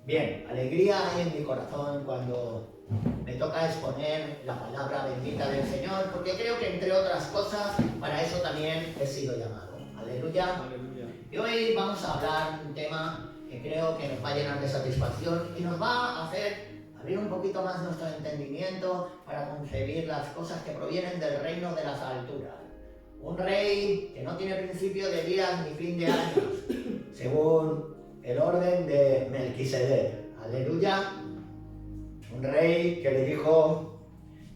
Bien, alegría hay en mi corazón cuando me toca exponer la palabra bendita del Señor, porque creo que entre otras cosas, para eso también he sido llamado. Aleluya. Aleluya. Y hoy vamos a hablar de un tema que creo que nos va a llenar de satisfacción y nos va a hacer abrir un poquito más nuestro entendimiento para concebir las cosas que provienen del reino de las alturas. Un rey que no tiene principio de días ni fin de años, según el orden de Melquisedec. Aleluya. Un rey que le dijo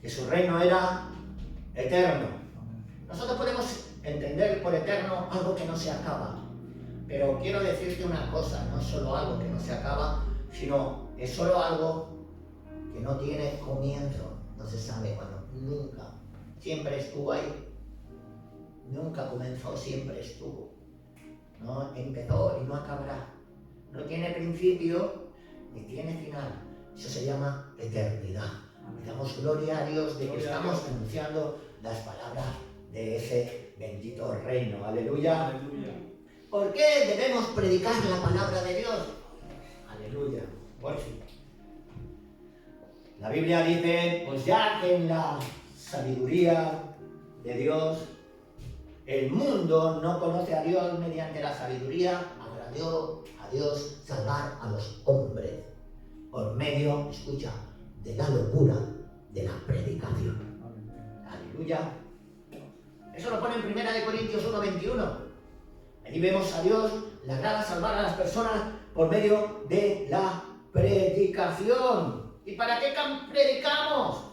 que su reino era eterno. Nosotros podemos entender por eterno algo que no se acaba. Pero quiero decirte una cosa, no es solo algo que no se acaba, sino es solo algo que no tiene comienzo, no se sabe cuándo, nunca. Siempre estuvo ahí. Nunca comenzó, siempre estuvo. No empezó y no acabará. No tiene principio ni tiene final. Eso se llama eternidad. Le damos gloria a Dios de que estamos anunciando las palabras de ese bendito reino. Aleluya. Aleluya. ¿Por qué debemos predicar la palabra de Dios? Aleluya. Por fin. La Biblia dice, pues ya que en la sabiduría de Dios el mundo no conoce a Dios mediante la sabiduría, agradó a Dios salvar a los hombres por medio, escucha, de la locura de la predicación. Aleluya. Eso lo pone en 1 Corintios 1:21. Allí vemos a Dios, le agrada salvar a las personas por medio de la predicación. ¿Y para qué predicamos?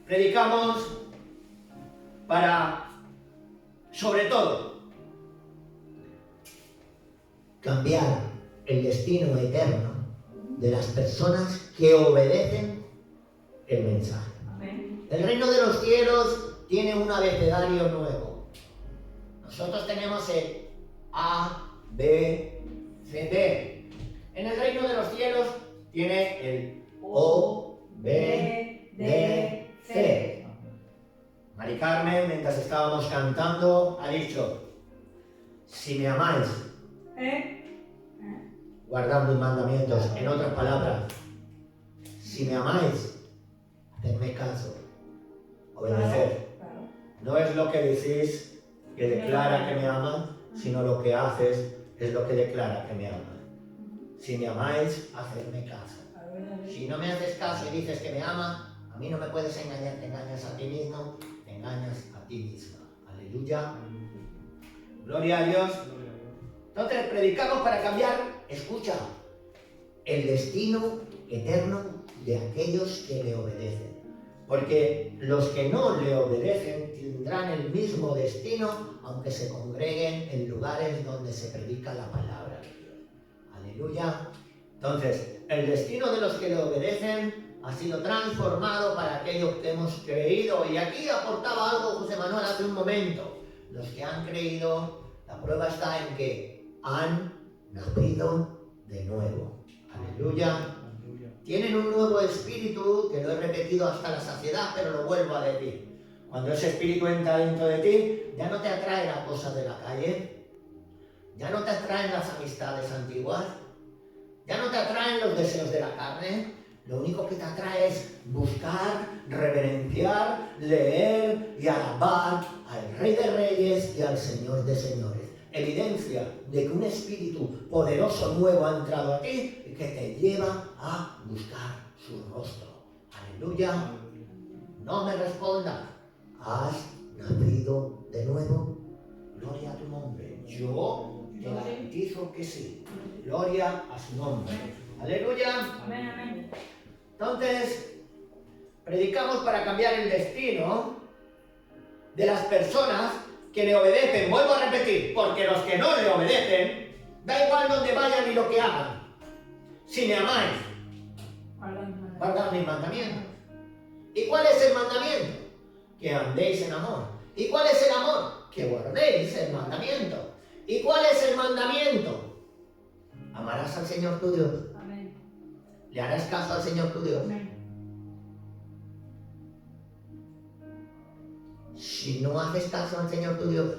Predicamos para, sobre todo, cambiar el destino eterno de las personas que obedecen el mensaje. Amén. El reino de los cielos tiene un abecedario nuevo. Nosotros tenemos el A, B, C, D. En el reino de los cielos tiene el O, B, D, C. Mari Carmen, mientras estábamos cantando, ha dicho, si me amáis, guardad mis mandamientos. En otras palabras, si me amáis, hacedme caso, obedecer. Claro. No es lo que decís que declara que me aman, sino lo que haces es lo que declara que me aman. Si me amáis, hacedme caso. Si no me haces caso y dices que me amas, a mí no me puedes engañar, te engañas a ti mismo, te engañas a ti misma. Aleluya. Gloria a Dios. Entonces predicamos para cambiar, escucha, el destino eterno de aquellos que le obedecen. Porque los que no le obedecen tendrán el mismo destino, aunque se congreguen en lugares donde se predica la palabra de Dios. Aleluya. Entonces, el destino de los que le obedecen ha sido transformado para aquellos que hemos creído. Y aquí aportaba algo José Manuel hace un momento. Los que han creído, la prueba está en que han nacido de nuevo. Aleluya. Tienen un nuevo espíritu, que lo he repetido hasta la saciedad, pero lo vuelvo a decir. Cuando ese espíritu entra dentro de ti, ya no te atrae las cosas de la calle, ya no te atraen las amistades antiguas, ya no te atraen los deseos de la carne. Lo único que te atrae es buscar, reverenciar, leer y alabar al Rey de Reyes y al Señor de Señores. Evidencia de que un espíritu poderoso nuevo ha entrado a ti y que te lleva a buscar su rostro. Aleluya. No me respondas. ¿Has nacido de nuevo? Gloria a tu nombre. Yo te garantizo que sí. Gloria a su nombre. Aleluya. Amén, amén. Entonces, predicamos para cambiar el destino de las personas que le obedecen. Vuelvo a repetir, porque los que no le obedecen, da igual donde vayan y lo que hagan. Si me amáis, guardad mis mandamientos. ¿Y cuál es el mandamiento? Que andéis en amor. ¿Y cuál es el amor? Que guardéis el mandamiento. ¿Y cuál es el mandamiento? Amarás al Señor tu Dios. Amén. ¿Le harás caso al Señor tu Dios? Amén. Si no haces caso al Señor tu Dios,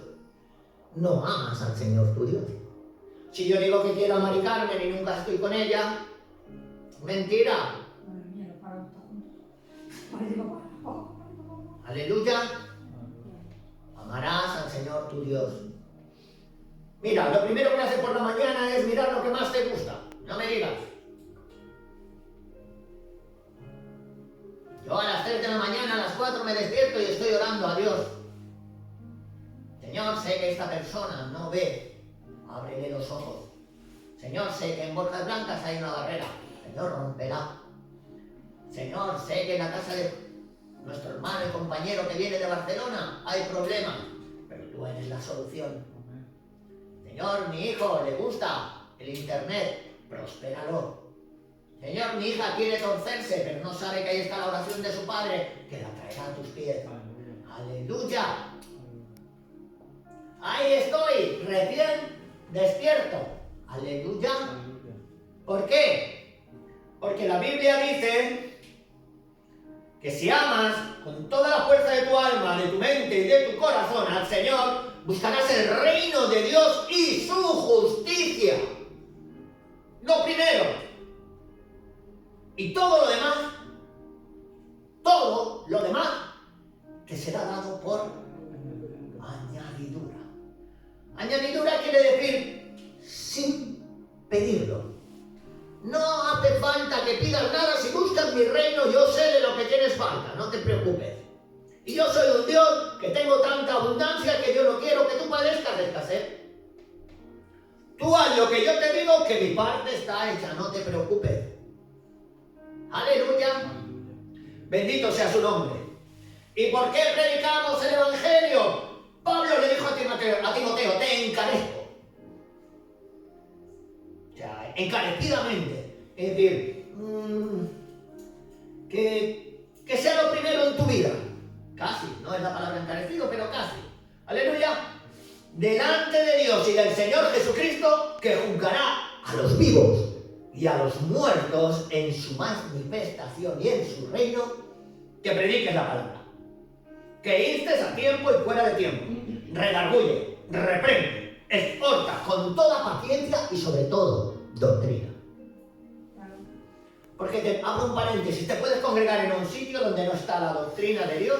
no amas al Señor tu Dios. Si yo digo que quiero a Mari Carmen y nunca estoy con ella, mentira. Aleluya. Amarás al Señor tu Dios. Mira, lo primero que haces por la mañana es mirar lo que más te gusta. No me digas. Yo a las 3 de la mañana, a las 4 me despierto y estoy orando a Dios. Señor, sé que esta persona no ve. Ábrele los ojos. Señor, sé que en Borjas Blancas hay una barrera. Señor, rómpela. Señor, sé que en la casa de nuestro hermano y compañero que viene de Barcelona hay problemas. Pero tú eres la solución. Señor, mi hijo le gusta el internet. Prospéralo. Señor, mi hija quiere torcerse, pero no sabe que ahí está la oración de su padre, que la traerá a tus pies. ¡Aleluya! Ahí estoy, recién despierto. ¡Aleluya! ¿Por qué? Porque la Biblia dice que si amas con toda la fuerza de tu alma, de tu mente y de tu corazón al Señor, buscarás el reino de Dios y su justicia. Lo primero. Y todo lo demás, te será dado por añadidura. Añadidura quiere decir sin pedirlo. No hace falta que pidas nada. Si buscas mi reino, yo sé de lo que tienes falta, no te preocupes. Y yo soy un Dios que tengo tanta abundancia que yo no quiero que tú padezcas de escasez. Tú haz lo que yo te digo, que mi parte está hecha, no te preocupes. Aleluya. Bendito sea su nombre. ¿Y por qué predicamos el Evangelio? Pablo le dijo a Timoteo, te encarezco. O sea, encarecidamente. Es decir, que sea lo primero en tu vida. Casi, no es la palabra encarecido, pero casi. Aleluya. Delante de Dios y del Señor Jesucristo, que juzgará a los vivos y a los muertos en su manifestación y en su reino, que prediques la palabra, que instes a tiempo y fuera de tiempo, redarguye, reprende, exhorta con toda paciencia y sobre todo doctrina. Porque te abro un paréntesis, te puedes congregar en un sitio donde no está la doctrina de Dios,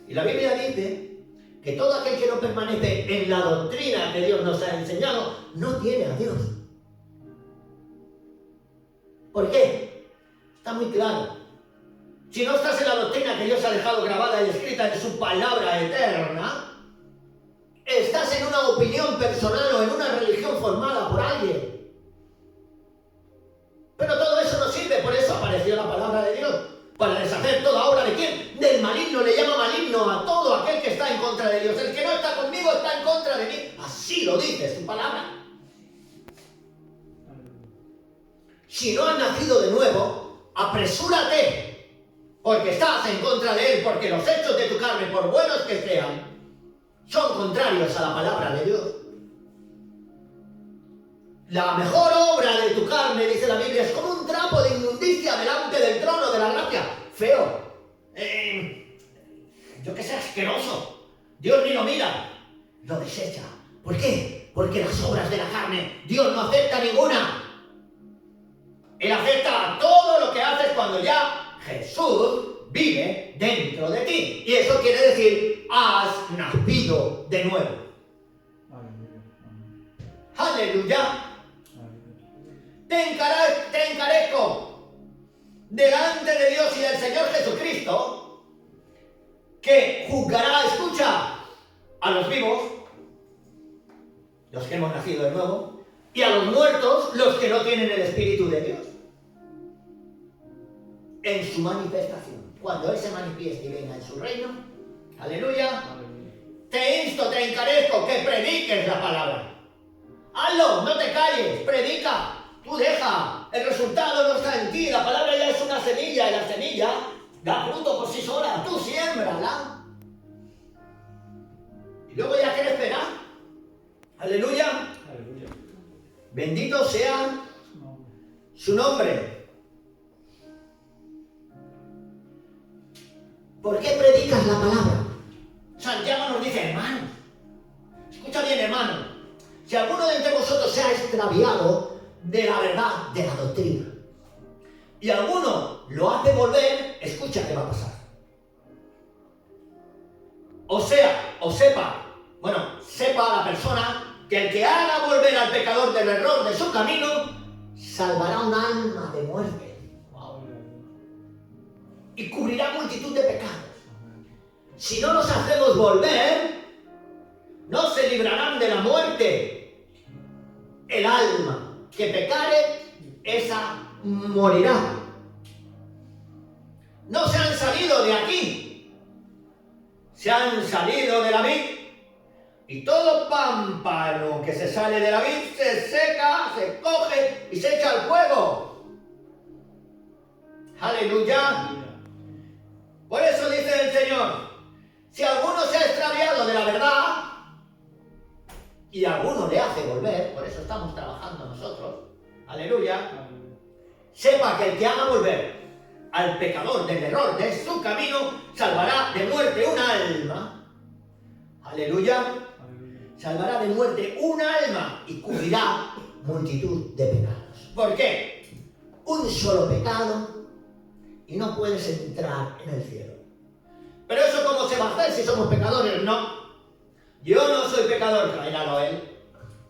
y la Biblia dice que todo aquel que no permanece en la doctrina que Dios nos ha enseñado no tiene a Dios. ¿Por qué? Está muy claro. Si no estás en la doctrina que Dios ha dejado grabada y escrita en su palabra eterna, estás en una opinión personal o en una religión formada por alguien. Pero todo eso no sirve, por eso apareció la palabra de Dios, para deshacer toda obra de quién, del maligno. Le llama maligno a todo aquel que está en contra de Dios. El que no está conmigo está en contra de mí. Así lo dice su palabra. Si no has nacido de nuevo, apresúrate, porque estás en contra de él, porque los hechos de tu carne, por buenos que sean, son contrarios a la palabra de Dios. La mejor obra de tu carne, dice la Biblia, es como un trapo de inmundicia delante del trono de la gracia. Feo. Yo que sé, asqueroso. Dios ni lo mira. Lo desecha. ¿Por qué? Porque las obras de la carne, Dios no acepta ninguna. Él acepta todo lo que haces cuando ya Jesús vive dentro de ti. Y eso quiere decir, has nacido de nuevo. Aleluya. Te encarezco delante de Dios y del Señor Jesucristo, que juzgará, escucha, a los vivos, los que hemos nacido de nuevo, y a los muertos, los que no tienen el Espíritu de Dios, en su manifestación. Cuando Él se manifieste y venga en su reino, aleluya, te insto, te encarezco que prediques la palabra. Hazlo, no te calles, predica. Tú deja, el resultado no está en ti, la palabra ya es una semilla y la semilla da fruto por sí sola, tú siémbrala. Y luego ya quieres esperar. Aleluya. Aleluya. Bendito sea su nombre. ¿Por qué predicas la palabra? Santiago nos dice, hermano, escucha bien, hermano, Si alguno de entre vosotros se ha extraviado de la verdad, de la doctrina, y alguno lo hace volver, escucha qué va a pasar. Sepa la persona que el que haga volver al pecador del error de su camino, salvará un alma de muerte. Y cubrirá multitud de pecados. Si no los hacemos volver, no se librarán de la muerte. El alma que pecare, esa morirá. No se han salido de aquí, se han salido de la vid, y todo pámpano que se sale de la vid se seca, se coge y se echa al fuego. Aleluya. Por eso dice el Señor, si alguno se ha extraviado de la verdad y alguno le hace volver, por eso estamos trabajando nosotros, aleluya, sepa que el que haga volver al pecador del error de su camino, salvará de muerte un alma. Aleluya. Salvará de muerte un alma y cubrirá multitud de pecados. ¿Por qué? Un solo pecado y no puedes entrar en el cielo. Pero eso ¿cómo se va a hacer si somos pecadores? No. Yo no soy pecador, créalo él.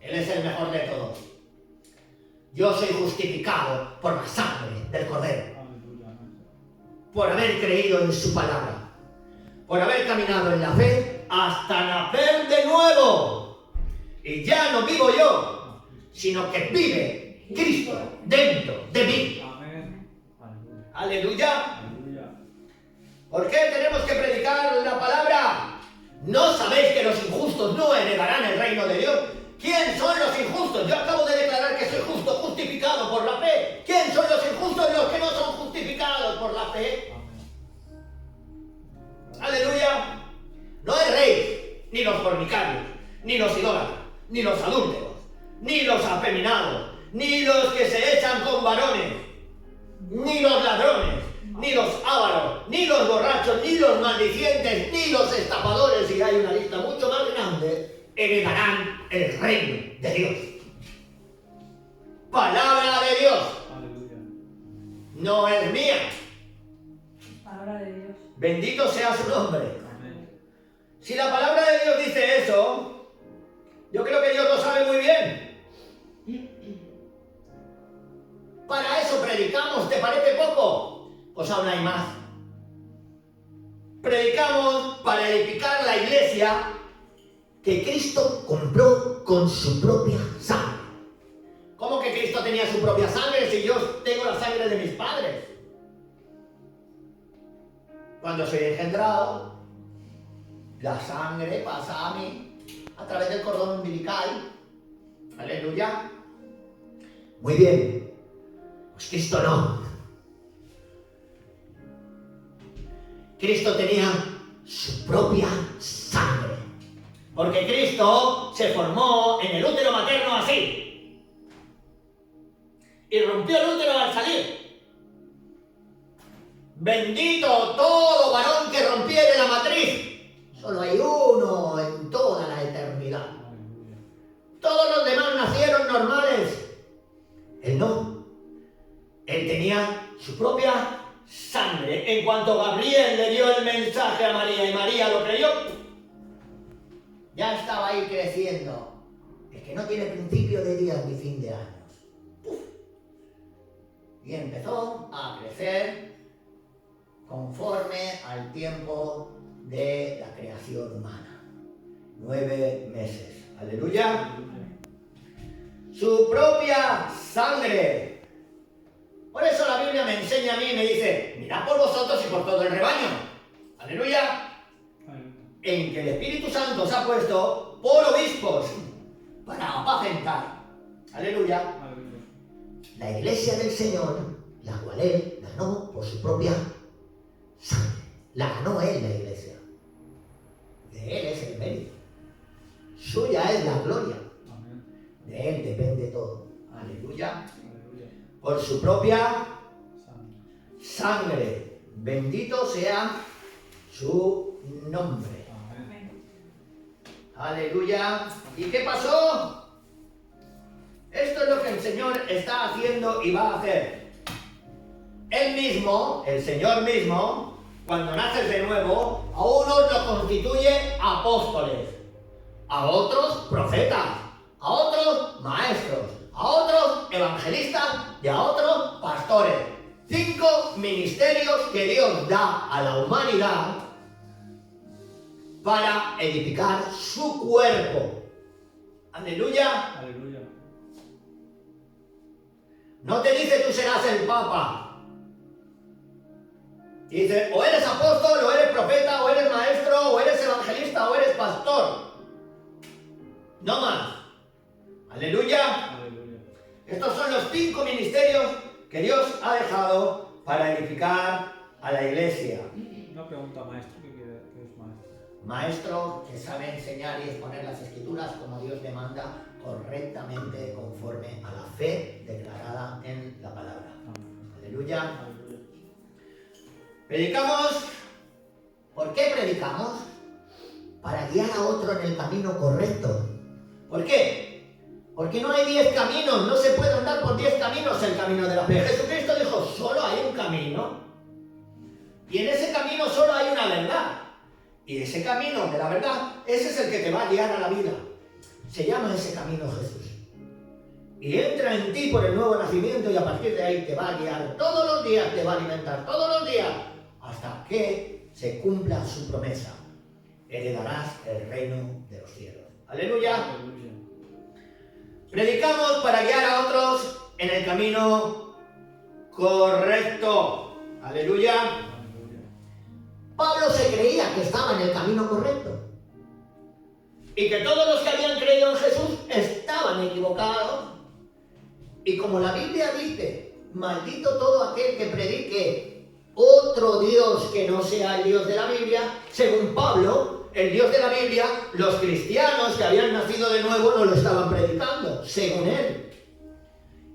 Él es el mejor de todos. Yo soy justificado por la sangre del Cordero. Por haber creído en su palabra. Por haber caminado en la fe hasta nacer de nuevo. Y ya no vivo yo, sino que vive Cristo dentro de mí. Aleluya. ¿Por qué tenemos que predicar la palabra? ¿No sabéis que los injustos no heredarán el reino de Dios? ¿Quién son los injustos? Yo acabo de declarar que soy justo, justificado por la fe. ¿Quién son los injustos? Los que no son justificados por la fe. Aleluya. No es rey, ni los fornicarios, ni los idólatras, ni los adúlteros, ni los afeminados, ni los que se echan con varones, ni los ladrones, ni los ávaros, ni los borrachos, ni los maldicientes, ni los estafadores, y hay una lista mucho más grande, heredarán el reino de Dios. Palabra de Dios. Aleluya. No es mía. Palabra de Dios. Bendito sea su nombre. Amén. Si la palabra de Dios dice eso, yo creo que Dios lo sabe muy bien. Para eso predicamos, ¿te parece poco? Pues aún hay más. Predicamos para edificar la iglesia que Cristo compró con su propia sangre. ¿Cómo que Cristo tenía su propia sangre si yo tengo la sangre de mis padres? Cuando soy engendrado, la sangre pasa a mí a través del cordón umbilical. Aleluya. Muy bien. Pues Cristo no. Cristo tenía su propia sangre. Porque Cristo se formó en el útero materno así. Y rompió el útero al salir. Bendito todo varón que rompiere la matriz. Solo hay uno en toda la eternidad. Todos los demás nacieron normales. Él no. Él tenía su propia sangre. En cuanto Gabriel le dio el mensaje a María y María lo creyó, ya estaba ahí creciendo. El que no tiene principio de días ni fin de años. ¡Puf! Y empezó a crecer conforme al tiempo de la creación humana. 9 meses. Aleluya. Su propia sangre. Por eso la Biblia me enseña a mí y me dice, mirad por vosotros y por todo el rebaño. Aleluya. En que el Espíritu Santo os ha puesto por obispos para apacentar. Aleluya. La iglesia del Señor, la cual Él ganó por su propia sangre. La ganó Él, la iglesia. De Él es el mérito. Suya es la gloria. De Él depende todo. Aleluya. Por su propia sangre. Bendito sea su nombre. Aleluya. ¿Y qué pasó? Esto es lo que el Señor está haciendo y va a hacer. Él mismo, el Señor mismo, cuando naces de nuevo, a unos los constituye apóstoles, a otros profetas, a otros maestros, a otros evangelistas y a otros pastores. 5 ministerios que Dios da a la humanidad para edificar su cuerpo. Aleluya. Aleluya. No te dice tú serás el Papa. Dice, o eres apóstol, o eres profeta, o eres maestro, o eres evangelista, o eres pastor. No más. Aleluya. Aleluya. Estos son los 5 ministerios que Dios ha dejado para edificar a la iglesia. Una pregunta, maestro. ¿Qué es maestro? Maestro que sabe enseñar y exponer las escrituras como Dios demanda, correctamente conforme a la fe declarada en la palabra. Aleluya. Aleluya. Predicamos. ¿Por qué predicamos? Para guiar a otro en el camino correcto. ¿Por qué? Porque no hay 10 caminos, no se puede andar por 10 caminos el camino de la fe. Jesucristo dijo, solo hay un camino. Y en ese camino solo hay una verdad. Y ese camino de la verdad, ese es el que te va a guiar a la vida. Se llama ese camino Jesús. Y entra en ti por el nuevo nacimiento y a partir de ahí te va a guiar. Todos los días te va a alimentar, todos los días, hasta que se cumpla su promesa. Heredarás el reino de los cielos. Aleluya. Aleluya. Predicamos para guiar a otros en el camino correcto. Aleluya. Aleluya. Pablo se creía que estaba en el camino correcto. Y que todos los que habían creído en Jesús estaban equivocados. Y como la Biblia dice, maldito todo aquel que predique otro Dios que no sea el Dios de la Biblia, según Pablo, el Dios de la Biblia, los cristianos que habían nacido de nuevo no lo estaban predicando, según él.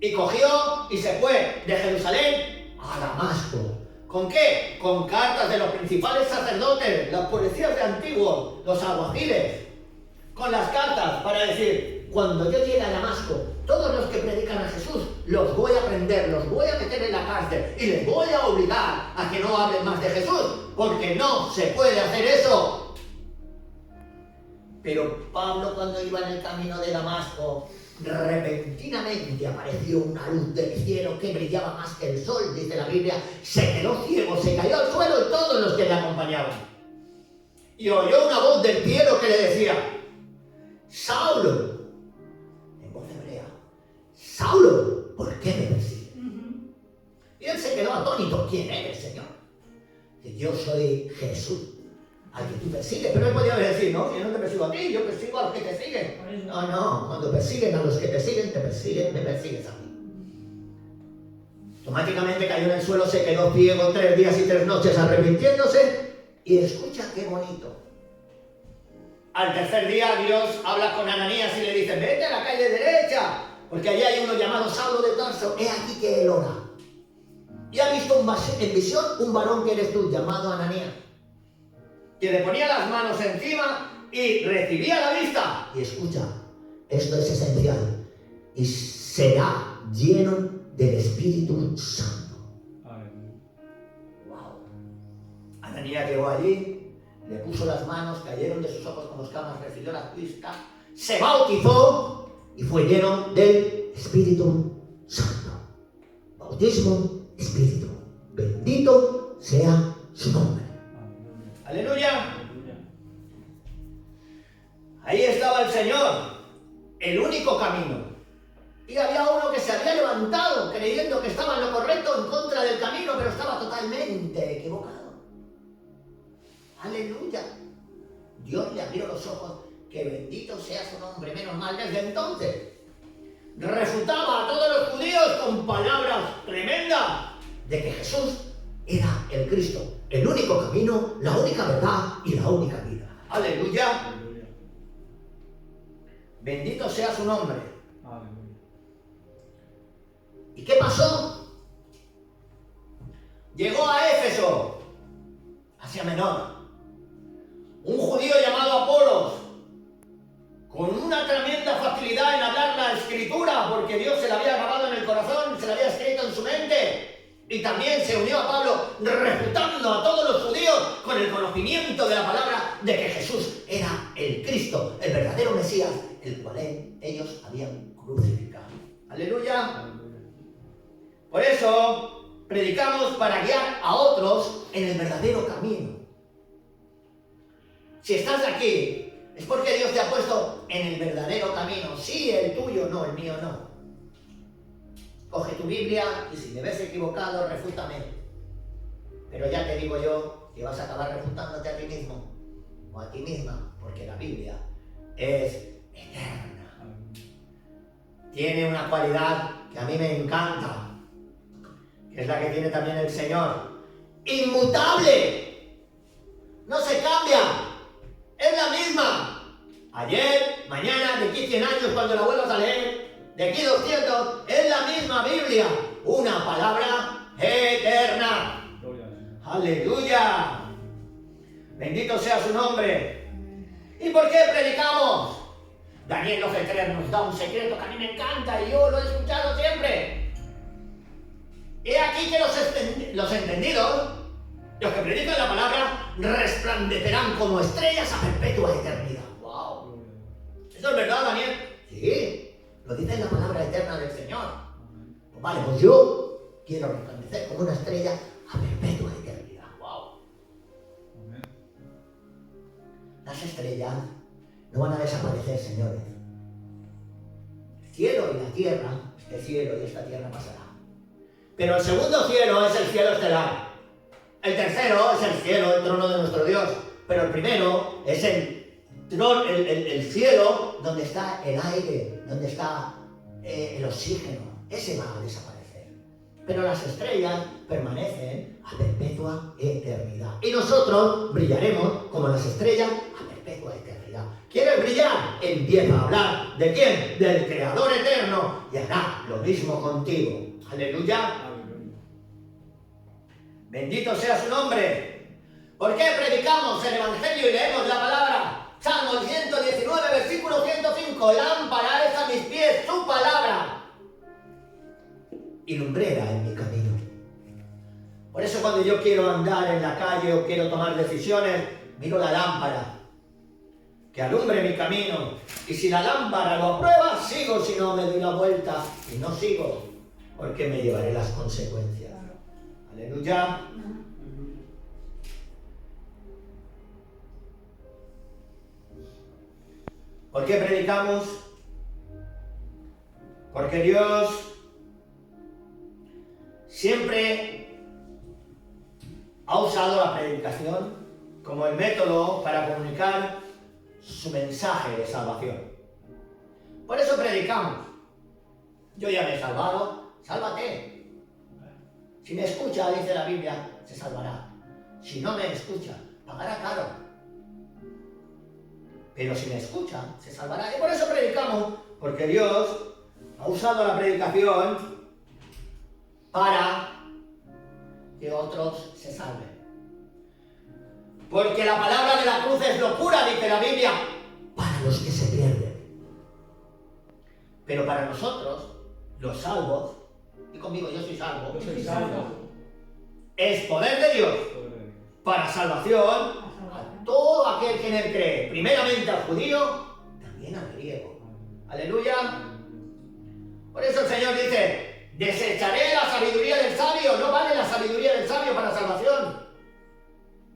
Y cogió y se fue de Jerusalén a Damasco. ¿Con qué? Con cartas de los principales sacerdotes, los policías de antiguos, los alguaciles. Con las cartas para decir, cuando yo llegue a Damasco, todos los que predican a Jesús los voy a prender, los voy a meter en la cárcel y les voy a obligar a que no hablen más de Jesús, porque no se puede hacer eso. Pero Pablo, cuando iba en el camino de Damasco, repentinamente apareció una luz del cielo que brillaba más que el sol, dice la Biblia. Se quedó ciego, se cayó al suelo y todos los que le acompañaban. Y oyó una voz del cielo que le decía, Saulo, en voz hebrea, Saulo, ¿por qué me persigues? Y él se quedó atónito. ¿Quién eres, Señor? Que yo soy Jesús, al que tú persigues. Pero él podía decir, no, yo no te persigo a ti, yo persigo a los que te siguen. No, cuando persiguen a los que te siguen, me persigues a mí. Automáticamente cayó en el suelo, se quedó ciego 3 días y 3 noches arrepintiéndose. Y escucha qué bonito. Al tercer día Dios habla con Ananías y le dice, vete a la calle derecha, porque allí hay uno llamado Saulo de Tarso, he aquí que él ora. Y ha visto en visión un varón que eres tú, llamado Ananías, que le ponía las manos encima y recibía la vista. Y escucha, esto es esencial, y será lleno del Espíritu Santo. Wow. Ananías llegó allí, le puso las manos, cayeron de sus ojos como escamas, recibió la vista, se bautizó y fue lleno del Espíritu Santo. Bautismo, Espíritu. Bendito sea su nombre. Aleluya. Aleluya. Ahí estaba el Señor, el único camino. Y había uno que se había levantado creyendo que estaba en lo correcto en contra del camino, pero estaba totalmente equivocado. Aleluya. Dios le abrió los ojos, que bendito sea su nombre. Menos mal, desde entonces refutaba a todos los judíos con palabras tremendas de que Jesús era el Cristo, el único camino, la única verdad y la única vida. Aleluya. Aleluya. Bendito sea su nombre. Aleluya. ¿Y qué pasó? Llegó a Éfeso, Asia Menor, un judío llamado Apolos, con una tremenda facilidad en hablar la escritura, porque gente. Y también se unió a Pablo refutando a todos los judíos con el conocimiento de la palabra de que Jesús era el Cristo, el verdadero Mesías, el cual ellos habían crucificado. Aleluya. Aleluya. Por eso predicamos para guiar a otros en el verdadero camino. Si estás aquí, es porque Dios te ha puesto en el verdadero camino. Sí, el tuyo no, el mío no. Coge tu Biblia y si me ves equivocado, refútame. Pero ya te digo yo que vas a acabar refutándote a ti mismo o a ti misma, porque la Biblia es eterna. Tiene una cualidad que a mí me encanta, que es la que tiene también el Señor. Inmutable. No se cambia. Es la misma. Ayer, mañana, de aquí 100 años cuando la vuelvas a leer, de aquí 200, es la misma Biblia. Una palabra eterna. Gloria al Señor. Aleluya. Bendito sea su nombre. ¿Y por qué predicamos? Daniel Lofeter nos da un secreto que a mí me encanta y yo lo he escuchado siempre. He aquí que los entendidos, los que predican la palabra, resplandecerán como estrellas a perpetua eternidad. ¡Wow! Gloria a Dios. ¿Eso es verdad, Daniel? Sí, lo dice en la palabra eterna del Señor. Amén. Pues vale, pues yo quiero resplandecer como una estrella a perpetua eternidad. ¡Wow! Amén. Las estrellas no van a desaparecer, señores. El cielo y la tierra, este cielo y esta tierra pasará. Pero el segundo cielo es el cielo estelar. El tercero es el cielo, el trono de nuestro Dios. Pero el primero es el cielo donde está el aire, donde está el oxígeno. Ese va a desaparecer. Pero las estrellas permanecen a perpetua eternidad. Y nosotros brillaremos como las estrellas a perpetua eternidad. ¿Quieres brillar? Empieza a hablar. ¿De quién? Del Creador eterno. Y hará lo mismo contigo. Aleluya. Aleluya. Bendito sea su nombre. ¿Por qué predicamos el Evangelio y leemos la palabra? Salmo 119, versículo 105. Lámpara es a mis pies su palabra y lumbrera en mi camino. Por eso cuando yo quiero andar en la calle o quiero tomar decisiones, miro la lámpara que alumbre mi camino. Y si la lámpara lo aprueba, sigo. Si no, me doy la vuelta y no sigo, porque me llevaré las consecuencias. Aleluya. ¿Por qué predicamos? Porque Dios siempre ha usado la predicación como el método para comunicar su mensaje de salvación. Por eso predicamos. Yo ya me he salvado, sálvate. Si me escucha, dice la Biblia, se salvará. Si no me escucha, pagará caro. Pero si me escucha, se salvará. Y por eso predicamos, porque Dios ha usado la predicación para que otros se salven. Porque la palabra de la cruz es locura, dice la Biblia, para los que se pierden. Pero para nosotros, los salvos, y conmigo yo soy salvo, Yo soy salvo. es poder de Dios Poder de Dios. para salvación a todo aquel que en él cree. Primeramente al judío, también al griego. Aleluya. Por eso el Señor dice, desecharé la sabiduría del sabio. No vale la sabiduría del sabio para salvación.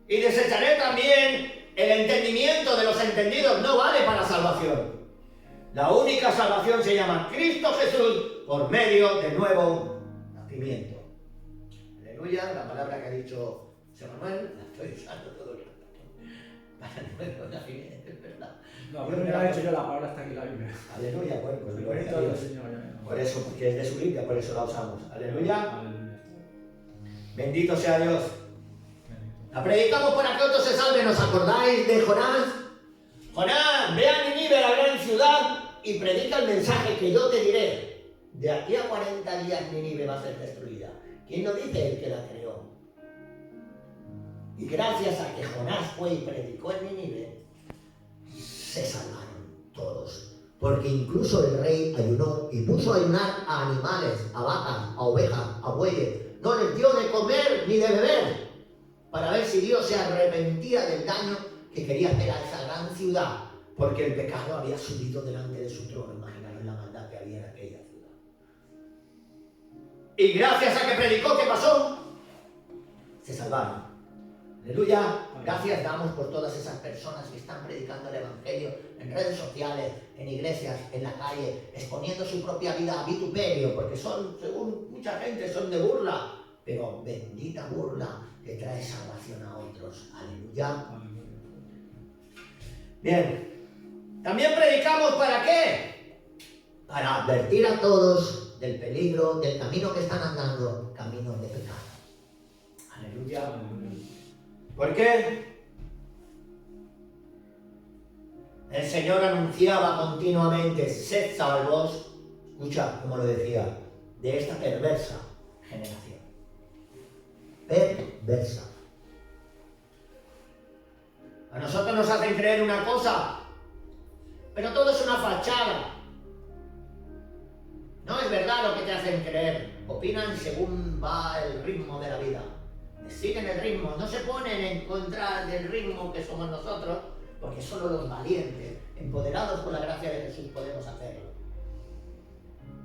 Y desecharé también el entendimiento de los entendidos. No vale para salvación. La única salvación se llama Cristo Jesús por medio del nuevo nacimiento. Aleluya, la palabra que ha dicho José Manuel, la estoy usando todo el rato. Para el nuevo nacimiento, es verdad. No, pero me lo he hecho yo, la palabra está aquí en la Biblia. Aleluya, bueno, pues gloria a Bendito Dios. el Señor. Ya. Por eso, porque es de su Biblia, por eso la usamos. Aleluya. Aleluya. Bendito sea Dios. Bendito. La predicamos para que otros se salven. ¿Os acordáis de Jonás? Jonás, ve a Nínive, la gran ciudad, y predica el mensaje que yo te diré. De aquí a 40 días Nínive va a ser destruida. ¿Quién lo dice? El que la creó. Y gracias a que Jonás fue y predicó en Nínive, se salvaron todos Porque incluso el rey ayunó y puso a ayunar a animales, a vacas, a ovejas, a bueyes. No les dio de comer ni de beber, para ver si Dios se arrepentía del daño que quería hacer a esa gran ciudad, porque el pecado había subido delante de su trono. Imaginaros la maldad que había en aquella ciudad. Y gracias a que predicó, ¿qué pasó? Se salvaron. Aleluya. Gracias damos por todas esas personas que están predicando el Evangelio en redes sociales, en iglesias, en la calle, exponiendo su propia vida a vituperio, porque son, según mucha gente, son de burla. Pero bendita burla que trae salvación a otros. Aleluya. Bien. También predicamos ¿para qué? Para advertir a todos del peligro, del camino que están andando, camino de pecado. Aleluya. ¿Por qué? El Señor anunciaba continuamente, sed salvos, escucha como lo decía, de esta perversa generación. Perversa. A nosotros nos hacen creer una cosa, pero todo es una fachada. No es verdad lo que te hacen creer. Opinan según va el ritmo de la vida. Siguen el ritmo, no se ponen en contra del ritmo que somos nosotros, porque solo los valientes, empoderados por la gracia de Jesús, podemos hacerlo.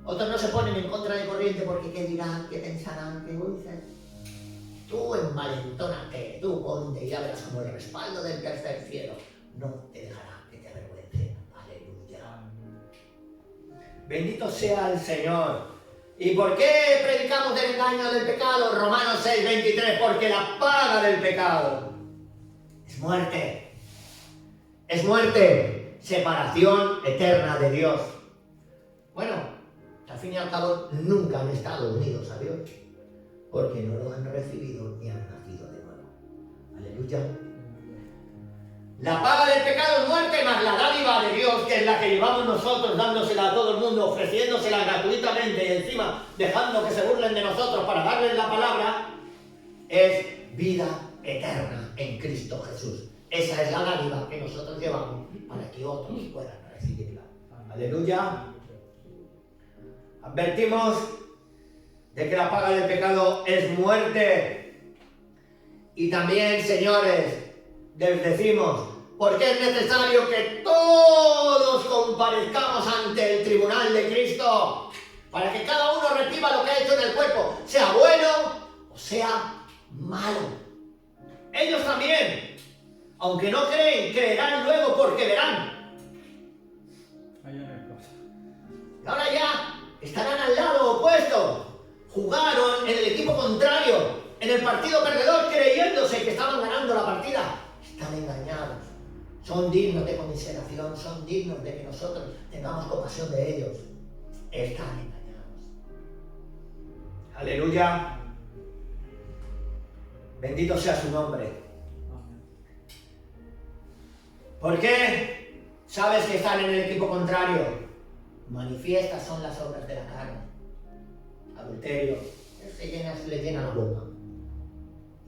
Otros no se ponen en contra de corriente porque ¿qué dirán? ¿Qué pensarán? ¿Qué dicen? Tú envalentónate, tú ponte y ya verás como el respaldo del tercer cielo no te dejará que te avergüence. Aleluya. Bendito sea el Señor. ¿Y por qué predicamos del engaño del pecado? Romanos 6:23, porque la paga del pecado es muerte. Es muerte, separación eterna de Dios. Bueno, al fin y al cabo nunca han estado unidos a Dios, porque no lo han recibido ni han nacido de nuevo. Aleluya. La paga del pecado es muerte, más la dádiva de Dios, que es la que llevamos nosotros, dándosela a todo el mundo, ofreciéndosela gratuitamente y encima dejando que se burlen de nosotros para darles la palabra, es vida eterna en Cristo Jesús. Esa es la dádiva que nosotros llevamos para que otros puedan recibirla. Aleluya. Advertimos de que la paga del pecado es muerte. Y también, señores, les decimos, porque es necesario que todos comparezcamos ante el tribunal de Cristo, para que cada uno reciba lo que ha hecho en el cuerpo, sea bueno o sea malo. Ellos también, aunque no creen, creerán luego porque verán. Y ahora ya estarán al lado opuesto. Jugaron en el equipo contrario, en el partido perdedor, creyéndose que estaban ganando la partida. Están engañados. Son dignos de conmiseración, son dignos de que nosotros tengamos compasión de ellos. Están engañados. Aleluya. Bendito sea su nombre. ¿Por qué? Sabes que están en el equipo contrario. Manifiestas son las obras de la carne. Adulterio. Se le llena la boca.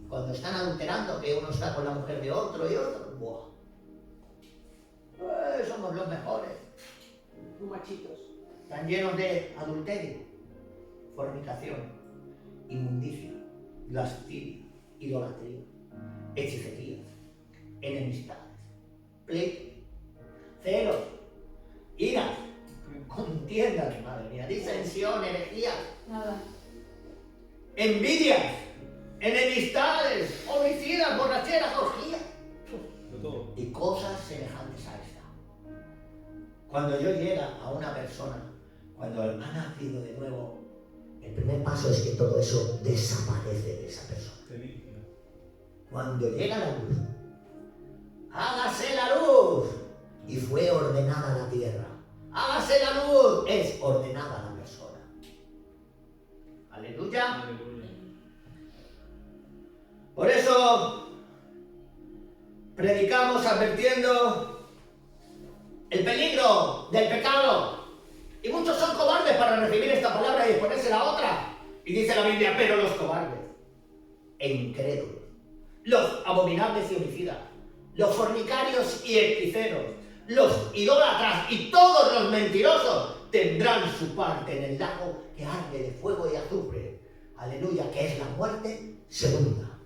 Cuando están adulterando, que uno está con la mujer de otro y otro, ¡buah! Somos los mejores. Tú machitos. Están llenos de adulterio, fornicación, inmundicia, lascivia, idolatría, hechicerías, enemistades, pleitos, celos, iras, contiendas, madre mía, disensión, herejías, envidias, enemistades, homicidas, borracheras, orgías y cosas semejantes a esta. Cuando yo llega a una persona, cuando ha nacido de nuevo, el primer paso es que todo eso desaparece de esa persona. Cuando llega la luz, hágase la luz, y fue ordenada la tierra. Hágase la luz, es ordenada la persona. Aleluya. Por eso predicamos advirtiendo el peligro del pecado. Y muchos son cobardes para recibir esta palabra y exponerse la otra. Y dice la Biblia, pero los cobardes e incrédulos, los abominables y homicidas, los fornicarios y hechiceros, los idólatras y todos los mentirosos tendrán su parte en el lago que arde de fuego y azufre. Aleluya, que es la muerte segunda.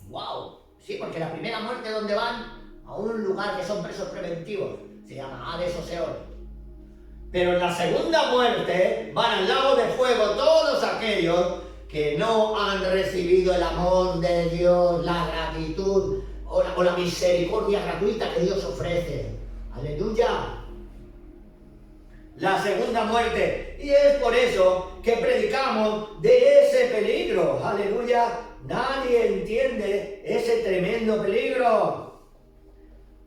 ¡Wow! Sí, porque la primera muerte, ¿dónde van? A un lugar que son presos preventivos. Se llama Hades o Seol. Pero en la segunda muerte van al lago de fuego todos aquellos que no han recibido el amor de Dios, la gratitud o la misericordia gratuita que Dios ofrece. ¡Aleluya! La segunda muerte. Y es por eso que predicamos de ese peligro. ¡Aleluya! Nadie entiende ese tremendo peligro.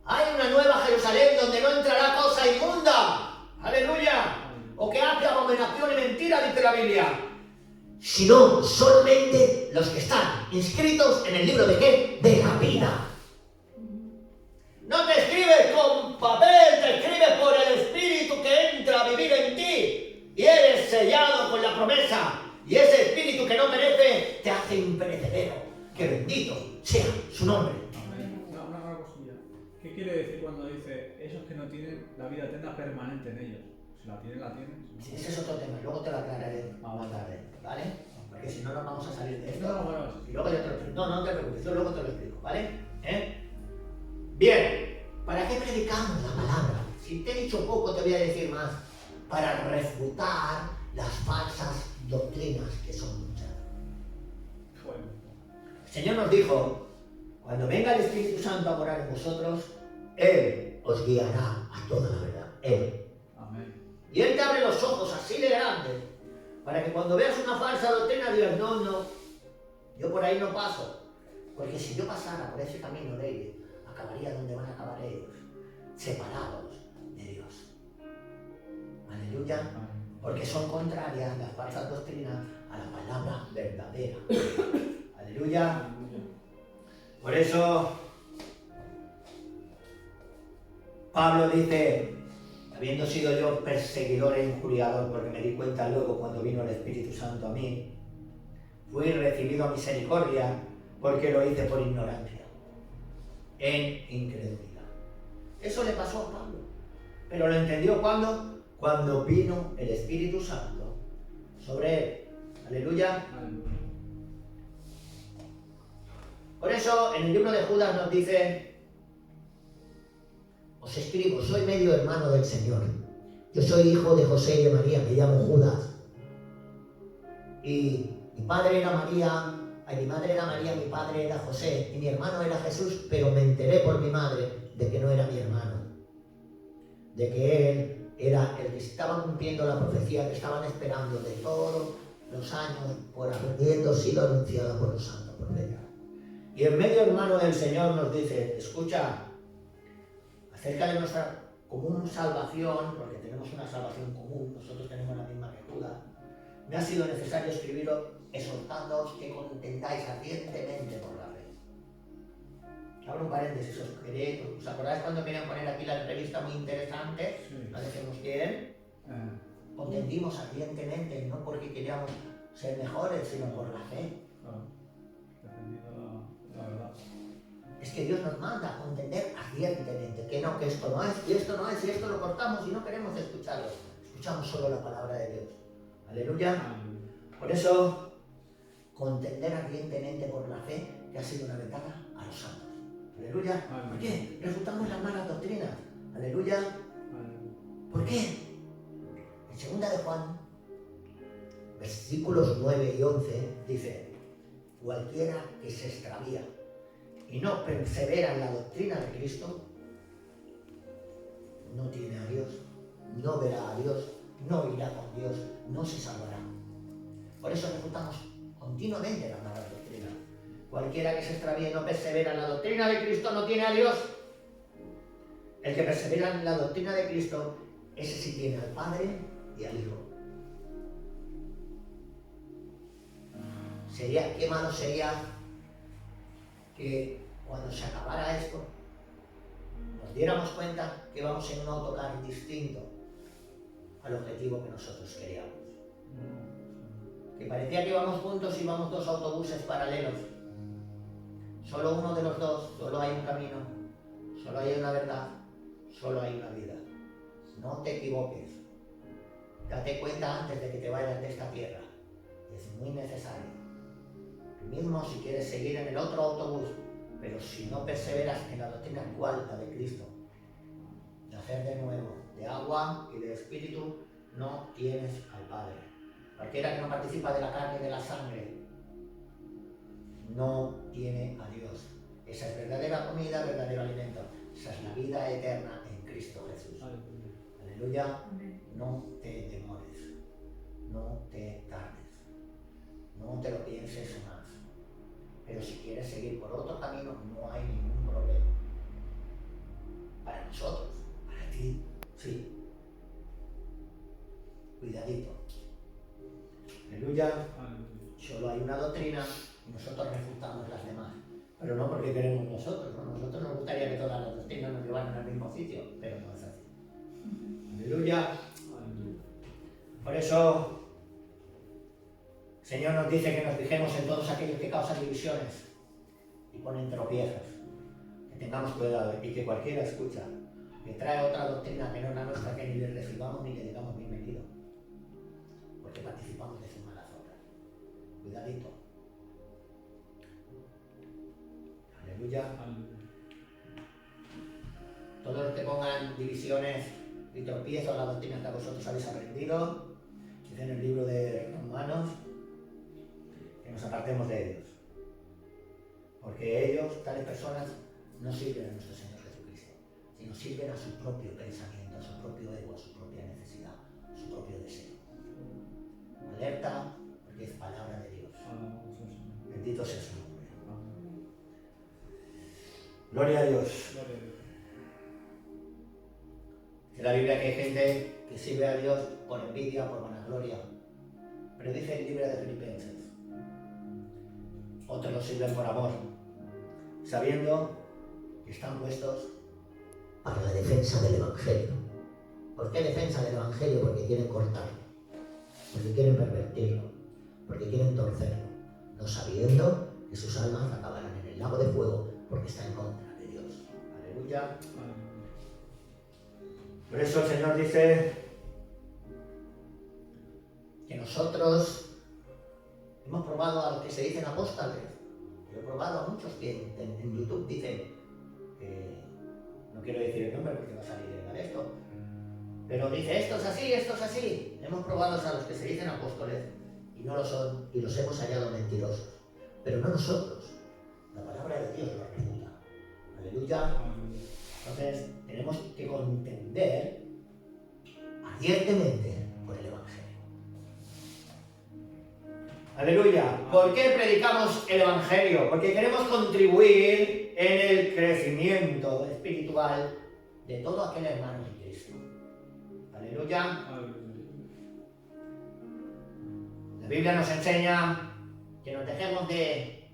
Hay una nueva Jerusalén donde no entrará cosa inmunda. ¡Aleluya! O que hace abominación y mentira, dice la Biblia. Sino solamente los que están inscritos en el libro de ¿qué? De la vida. No te escribes con papel, te escribes por el Espíritu que entra a vivir en ti. Y eres sellado con la promesa. Y ese Espíritu que no perece te hace imperecedero. Que bendito sea su nombre. Una cosilla. ¿Qué quiere decir cuando dice esos que no tienen la vida eterna permanente en ellos? Si la tienen, la tienen. Si no, Sí, ese es otro tema. Luego te lo aclararé más tarde. ¿Vale? Porque si no, nos vamos a salir de esto. Y luego yo te lo explico. No te preocupes. Yo luego te lo explico. ¿Vale? Bien. ¿Para qué predicamos la palabra? Si te he dicho poco, te voy a decir más. Para refutar las falsas doctrinas que son muchas. bueno. El Señor nos dijo, cuando venga el Espíritu Santo a morar en vosotros, Él os guiará a toda la verdad. Él. Amén. Y Él te abre los ojos así de grande, para que cuando veas una falsa doctrina digas, no, yo por ahí no paso. Porque si yo pasara por ese camino de ellos, acabaría donde van a acabar ellos, separados de Dios. Aleluya. Porque son contrarias las falsas doctrinas a la palabra verdadera. Aleluya. Por eso Pablo dice, habiendo sido yo perseguidor e injuriador, porque me di cuenta luego cuando vino el Espíritu Santo a mí, fui recibido a misericordia porque lo hice por ignorancia, en incredulidad. Eso le pasó a Pablo, pero lo entendió cuando vino el Espíritu Santo sobre él. Aleluya. Por eso en el libro de Judas nos dice, os escribo, soy medio hermano del Señor. Yo soy hijo de José y de María, me llamo Judas. Y mi padre era María, mi madre era María, mi padre era José y mi hermano era Jesús, pero me enteré por mi madre de que no era mi hermano, de que él era el que estaba cumpliendo la profecía que estaban esperando de todos los años por habiendo sido anunciada por los santos profetas. Y el medio hermano del Señor nos dice, escucha, acerca de nuestra común salvación, porque tenemos una salvación común, nosotros tenemos la misma que Judas, me ha sido necesario escribiros exhortándoos que contendáis ardientemente por la fe. Abro un paréntesis, ¿os acordáis cuando querían poner aquí la entrevista muy interesante? Sí. ¿No decimos quién? Contendimos ardientemente, no porque queríamos ser mejores, sino por la fe. Claro. Defendiendo la verdad. Es que Dios nos manda a contender ardientemente, que no, que esto no es, y esto no es, y esto lo cortamos y no queremos escucharlo. Escuchamos solo la palabra de Dios. Aleluya. Por eso, contender ardientemente por la fe, que ha sido una ventana a los santos. Aleluya. ¿Por qué? Refutamos las malas doctrinas. Aleluya. ¿Por qué? En 2 de Juan, versículos 9 y 11, dice, cualquiera que se extravía y no persevera en la doctrina de Cristo, no tiene a Dios, no verá a Dios, no irá con Dios, no se salvará. Por eso refutamos continuamente las malas doctrinas. Cualquiera que se extravía y no persevera en la doctrina de Cristo no tiene a Dios. El que persevera en la doctrina de Cristo, ese sí tiene al Padre y al Hijo. Qué malo sería que cuando se acabara esto nos diéramos cuenta que vamos en un autocar distinto al objetivo que nosotros queríamos. Que parecía que íbamos juntos y íbamos dos autobuses paralelos. Solo uno de los dos, solo hay un camino, Solo hay una verdad, solo hay una vida. No te equivoques. Date cuenta antes de que te vayas de esta tierra. Es muy necesario. Tú mismo, si quieres seguir en el otro autobús, pero si no perseveras en la doctrina actual, la de Cristo, nacer de nuevo, de agua y de espíritu, no tienes al Padre. Cualquiera que no participa de la carne y de la sangre, no tiene a Dios. Esa es verdadera comida, verdadero alimento. Esa es la vida eterna en Cristo Jesús. Aleluya. No te demores, no te tardes, no te lo pienses más. Pero si quieres seguir por otro camino, no hay ningún problema. Para nosotros, para ti, sí. Cuidadito. Aleluya. Solo hay una doctrina y nosotros refutamos las demás. Pero no porque queremos nosotros, ¿no? Nosotros nos gustaría que todas las doctrinas nos llevaran al mismo sitio, pero no es así. Aleluya. Por eso, el Señor nos dice que nos fijemos en todos aquellos que causan divisiones y ponen tropiezos. Que tengamos cuidado y que cualquiera escucha, que trae otra doctrina que no es la nuestra, que ni le recibamos ni le digamos bienvenido. Porque participamos de sus malas obras. Cuidadito. Aleluya. Todos los que pongan divisiones y tropiezos a la doctrina que vosotros habéis aprendido, dice en el libro de Romanos, que nos apartemos de ellos. Porque ellos, tales personas, no sirven a nuestro Señor Jesucristo, sino sirven a su propio pensamiento, a su propio ego, a su propia necesidad, a su propio deseo. Alerta, porque es palabra de Dios. Bendito sea su nombre. Gloria a Dios. En la Biblia que hay gente que sirve a Dios por envidia, por vanagloria. Pero dice el libro de Filipenses. Otros lo sirven por amor, sabiendo que están puestos para la defensa del Evangelio. ¿Por qué defensa del Evangelio? Porque quieren cortarlo, porque quieren pervertirlo, porque quieren torcerlo, no sabiendo que sus almas acabarán en el lago de fuego porque está en contra de Dios. Aleluya. Por eso el Señor dice que nosotros hemos probado a los que se dicen apóstoles. Yo he probado a muchos que en YouTube dicen, no quiero decir el nombre porque va a salir en esto, pero dice esto es así, esto es así. Hemos probado a los que se dicen apóstoles y no lo son y los hemos hallado mentirosos. Pero no nosotros. La palabra de Dios lo refuta. Aleluya. Entonces, tenemos que contender ardientemente por el Evangelio. Aleluya. ¿Por qué predicamos el Evangelio? Porque queremos contribuir en el crecimiento espiritual de todo aquel hermano en Cristo. Aleluya. La Biblia nos enseña que nos dejemos de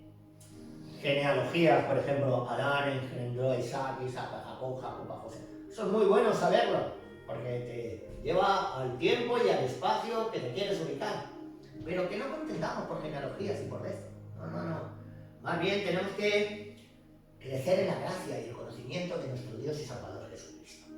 genealogías, por ejemplo, Adán engendró a Isaac, Isaac a Jacob, Jacob a José. Eso es muy bueno saberlo, porque te lleva al tiempo y al espacio que te quieres ubicar. Pero que no contentamos por genealogías y por esto. No. Más bien tenemos que crecer en la gracia y el conocimiento de nuestro Dios y Salvador Jesucristo.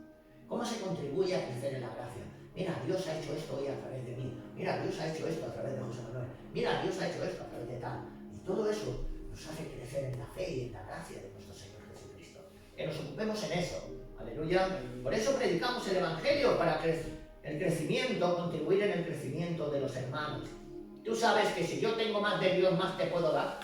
¿Cómo se contribuye a crecer en la gracia? Mira, Dios ha hecho esto hoy a través de mí. Mira, Dios ha hecho esto a través de José Manuel. Mira, Dios ha hecho esto a través de tal. Y todo eso nos hace crecer en la fe y en la gracia de nuestro Señor Jesucristo. Que nos ocupemos en eso. Aleluya. Por eso predicamos el Evangelio, para el crecimiento, contribuir en el crecimiento de los hermanos. Tú sabes que si yo tengo más de Dios, más te puedo dar.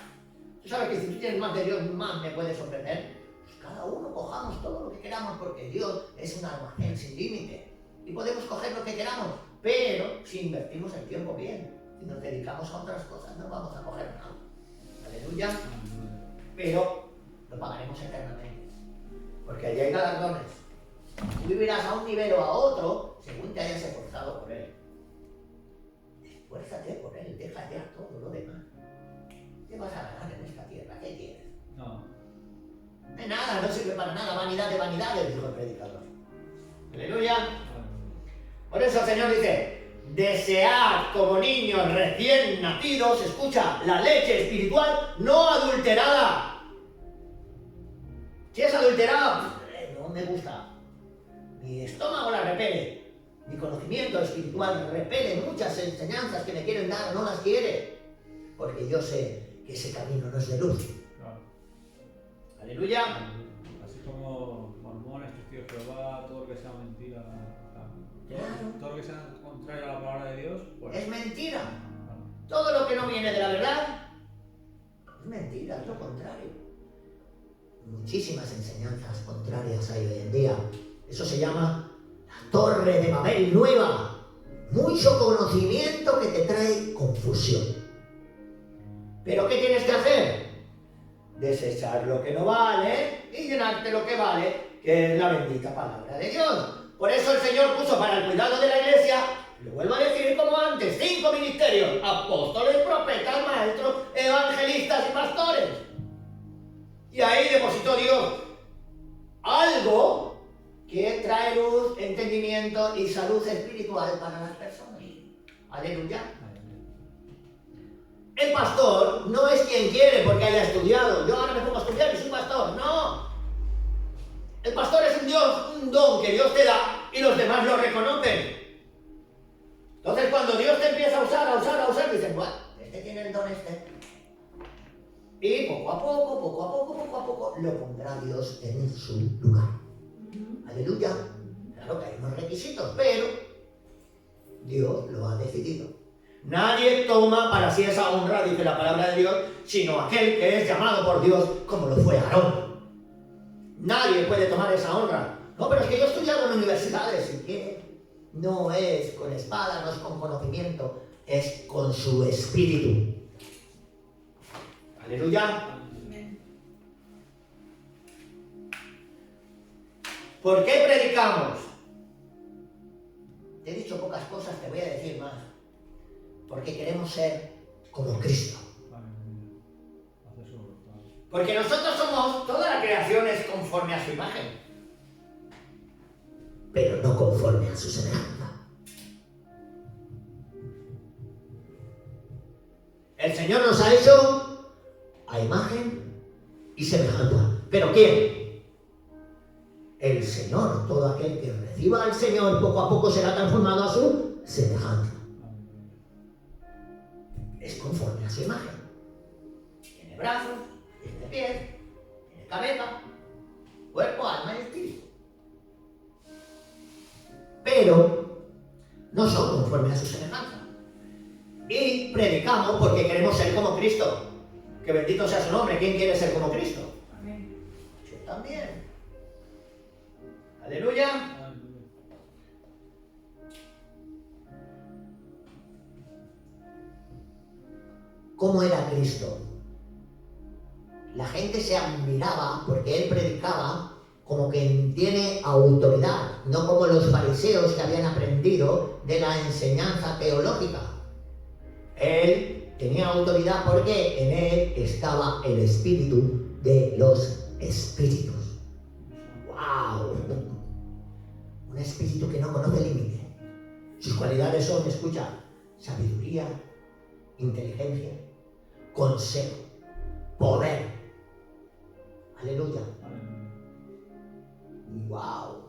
Tú sabes que si tú tienes más de Dios, más me puedes sorprender. Pues cada uno cojamos todo lo que queramos, porque Dios es un almacén sin límite. Y podemos coger lo que queramos, pero si invertimos el tiempo bien, si nos dedicamos a otras cosas, no vamos a coger nada. Aleluya. Pero lo pagaremos eternamente, porque allí hay galardones. Tú vivirás a un nivel o a otro según te hayas esforzado por él. Esfuérzate por él, deja ya todo lo demás. ¿Qué vas a ganar en esta tierra? ¿Qué quieres? No. De nada, no sirve para nada, vanidad de vanidades, dijo el predicador. Aleluya. Por eso el Señor dice, desead como niños recién nacidos, escucha, la leche espiritual no adulterada. Si es adulterada, me gusta. Mi estómago la repele. Mi conocimiento espiritual repele muchas enseñanzas que me quieren dar, no las quiere. Porque yo sé que ese camino no es de luz. Claro. Aleluya. Así como mormones, testigos de Jehová, todo lo que sea mentira, Claro. todo lo que sea contrario a la palabra de Dios, pues. Es mentira. Claro. Todo lo que no viene de la verdad es mentira, es lo contrario. Muchísimas enseñanzas contrarias hay hoy en día. Eso se llama la Torre de Babel nueva. Mucho conocimiento que te trae confusión. ¿Pero qué tienes que hacer? Desechar lo que no vale y llenarte lo que vale, que es la bendita palabra de Dios. Por eso el Señor puso para el cuidado de la iglesia, lo vuelvo a decir como antes, 5 ministerios: apóstoles, profetas, maestros, evangelistas y pastores. Y ahí depositó Dios algo que trae luz, entendimiento y salud espiritual para las personas. Aleluya. El pastor no es quien quiere porque haya estudiado. Yo ahora me pongo a estudiar y soy pastor. No. El pastor es un don que Dios te da y los demás lo reconocen. Entonces cuando Dios te empieza a usar, dicen, bueno, este tiene el don este. Y poco a poco, lo pondrá Dios en su lugar. Aleluya. Claro que hay unos requisitos, pero Dios lo ha decidido. Nadie toma para sí esa honra, dice la palabra de Dios, sino aquel que es llamado por Dios, como lo fue Aarón. Nadie puede tomar esa honra. No, pero es que yo he estudiado en universidades. ¿Y qué? No es con espada, no es con conocimiento, es con su espíritu. Aleluya. ¿Por qué predicamos? Te he dicho pocas cosas, te voy a decir más. Porque queremos ser como Cristo. Porque nosotros somos, toda la creación es conforme a su imagen, pero no conforme a su semejanza. El Señor nos ha hecho a imagen y semejanza. ¿Pero quién? El Señor. Todo aquel que reciba al Señor poco a poco será transformado a su semejanza. Es conforme a su imagen. Tiene brazos, tiene pies, tiene cabeza, cuerpo, alma y espíritu. Pero no son conforme a su semejanza. Y predicamos porque queremos ser como Cristo. Que bendito sea su nombre. ¿Quién quiere ser como Cristo? Amén. Yo también. Aleluya. ¿Cómo era Cristo? La gente se admiraba porque él predicaba como que tiene autoridad, no como los fariseos que habían aprendido de la enseñanza teológica. Él tenía autoridad porque en él estaba el espíritu de los espíritus. ¡Wow! Un espíritu que no conoce límite. Sus cualidades son, escucha, sabiduría, inteligencia, consejo, poder. Aleluya. ¡Wow!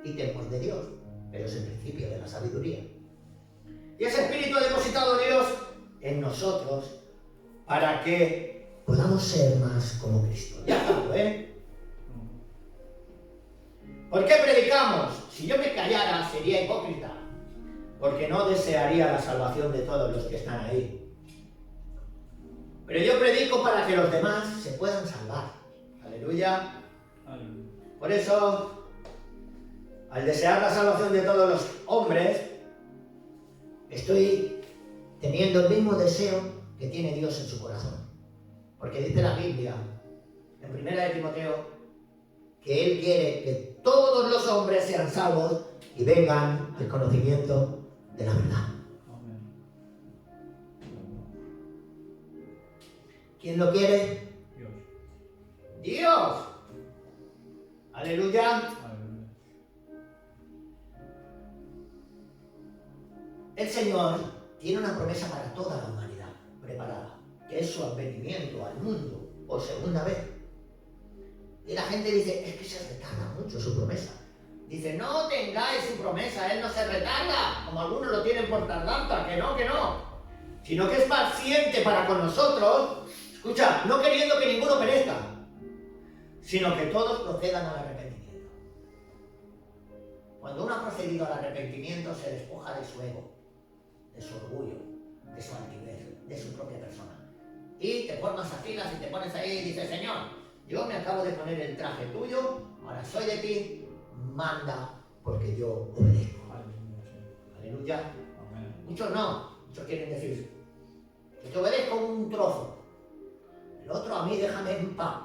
Y temor de Dios, pero es el principio de la sabiduría. Y ese espíritu ha depositado Dios en nosotros para que podamos ser más como Cristo. Ya está, ¿eh? ¿Por qué predicamos? Si yo me callara sería hipócrita, porque no desearía la salvación de todos los que están ahí. Pero yo predico para que los demás se puedan salvar. Aleluya. Por eso, al desear la salvación de todos los hombres, estoy teniendo el mismo deseo que tiene Dios en su corazón. Porque dice la Biblia, en 1 de Timoteo, que Él quiere que todos los hombres sean salvos y vengan al conocimiento de la verdad. ¿Quién lo quiere? Dios. Aleluya. El Señor tiene una promesa para toda la humanidad preparada, que es su advenimiento al mundo por segunda vez. Y la gente dice, es que se retarda mucho su promesa. Dice, no tengáis su promesa, Él no se retarda, como algunos lo tienen por tardanza, que no. Sino que es paciente para con nosotros, escucha, no queriendo que ninguno perezca, sino que todos procedan al arrepentimiento. Cuando uno ha procedido al arrepentimiento, se despoja de su ego, de su orgullo, de su altivez, de su propia persona. Y te formas a filas y te pones ahí y dices, Señor, yo me acabo de poner el traje tuyo, ahora soy de ti, manda porque yo obedezco. Aleluya. Muchos no, muchos quieren decir, yo te obedezco un trozo, el otro a mí déjame en paz.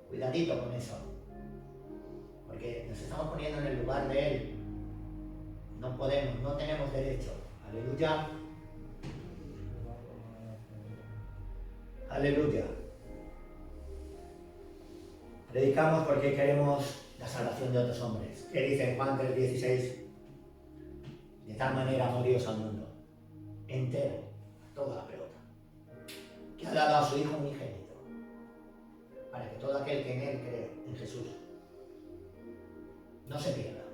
Cuidadito con eso, porque nos estamos poniendo en el lugar de Él. No podemos, no tenemos derecho. Aleluya. Aleluya. Predicamos porque queremos la salvación de otros hombres. ¿Qué dice en Juan 3:16? De tal manera amó Dios al mundo entero, a toda la pelota, que ha dado a su Hijo unigénito, para que todo aquel que en Él cree, en Jesús, no se pierda,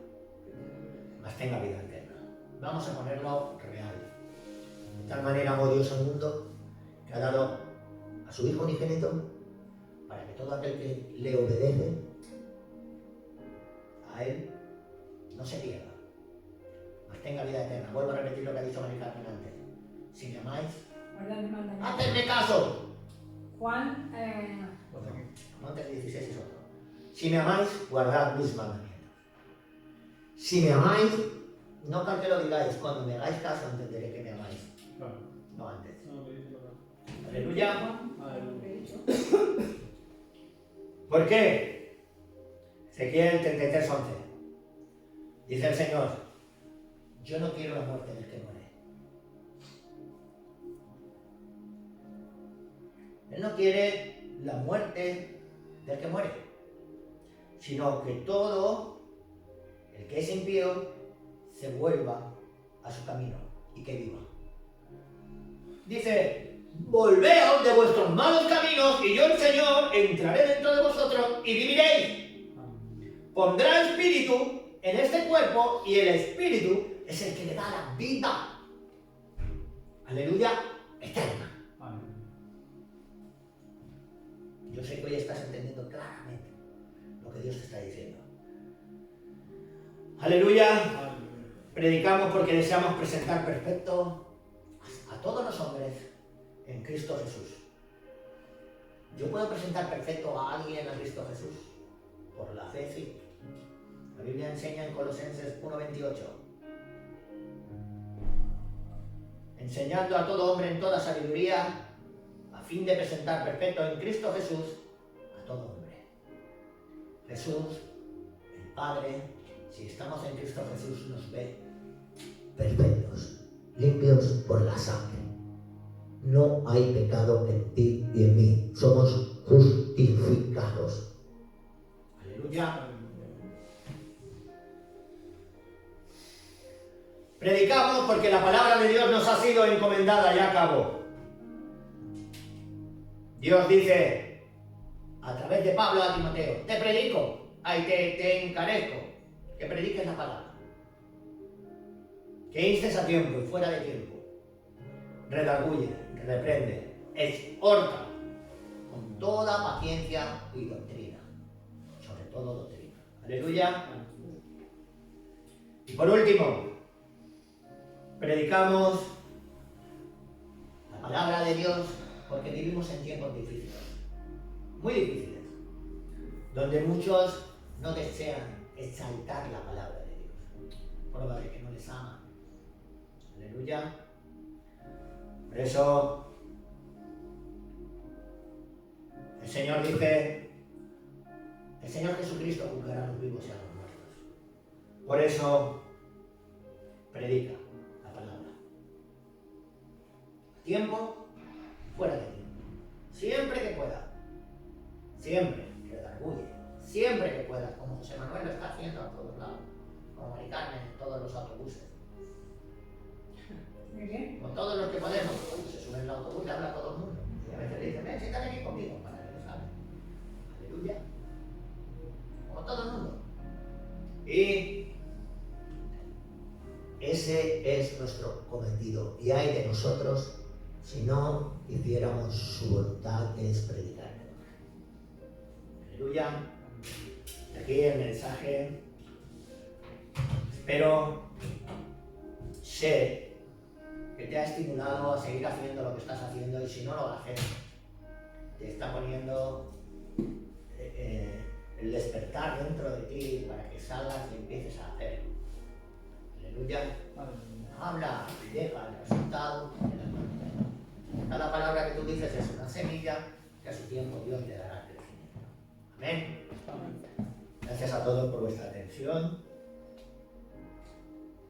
mas tenga vida eterna. Vamos a ponerlo real. De tal manera amó Dios al mundo, que ha dado a su Hijo unigénito, para que todo aquel que le obedece a Él no se pierda, mas tenga vida eterna. Vuelvo a repetir lo que ha dicho María Carmen antes. Si me amáis, hacedme caso. Juan, Juan 3:16 es otro. Si me amáis, guardad mis mandamientos. Si me amáis, no que lo digáis, cuando me hagáis caso entenderé que me amáis. Claro. No antes. No, lo dice claro. Aleluya. Aleluya. ¿Por qué? Ezequiel 33:11. Dice el Señor, yo no quiero la muerte del que muere. Él no quiere la muerte del que muere, sino que todo el que es impío se vuelva a su camino y que viva. Dice, volveos de vuestros malos caminos y yo el Señor entraré dentro de vosotros y viviréis. Pondrá espíritu en este cuerpo y el espíritu es el que le da la vida. Aleluya, eterna. Yo sé que hoy estás entendiendo claramente lo que Dios te está diciendo. Aleluya. Predicamos porque deseamos presentar perfecto a todos los hombres en Cristo Jesús. Yo puedo presentar perfecto a alguien a Cristo Jesús por la fe, sí. La Biblia enseña en Colosenses 1:28. Enseñando a todo hombre en toda sabiduría, a fin de presentar perfecto en Cristo Jesús a todo hombre. Jesús, el Padre, si estamos en Cristo Jesús, nos ve perfectos, limpios por la sangre. No hay pecado en ti y en mí. Somos justificados. Aleluya. Predicamos porque la palabra de Dios nos ha sido encomendada ya a cabo. Dios dice a través de Pablo a Timoteo, te predico, te encarezco que prediques la palabra, que instes a tiempo y fuera de tiempo, redarguye, reprende, exhorta con toda paciencia y doctrina, sobre todo doctrina. Aleluya. Y por último, predicamos la palabra de Dios porque vivimos en tiempos difíciles, muy difíciles, donde muchos no desean exaltar la palabra de Dios. Prueba de que no les aman. Aleluya. Por eso el Señor dice, el Señor Jesucristo juzgará a los vivos y a los muertos. Por eso predica la palabra. Tiempo, fuera de tiempo. Siempre que pueda. Siempre que redarguye. Siempre que pueda. Como José Manuel lo está haciendo a todos lados. Como Mari Carmen en todos los autobuses. Muy bien. Con todos los que podemos. Se sube en el autobús y habla a todo el mundo. Y a veces le dicen, ven, siéntate aquí conmigo para que les hable. Aleluya. cometido. Y hay de nosotros si no hiciéramos su voluntad, que es predicar el Evangelio. Aleluya. Aquí el mensaje. Espero sé que te ha estimulado a seguir haciendo lo que estás haciendo, y si no lo haces, te está poniendo el despertar dentro de ti para que salgas y empieces a hacerlo. Aleluya. Habla y deja el resultado de la palabra. Cada palabra que tú dices es una semilla que a su tiempo Dios le dará crecimiento. Amén. Gracias a todos por vuestra atención.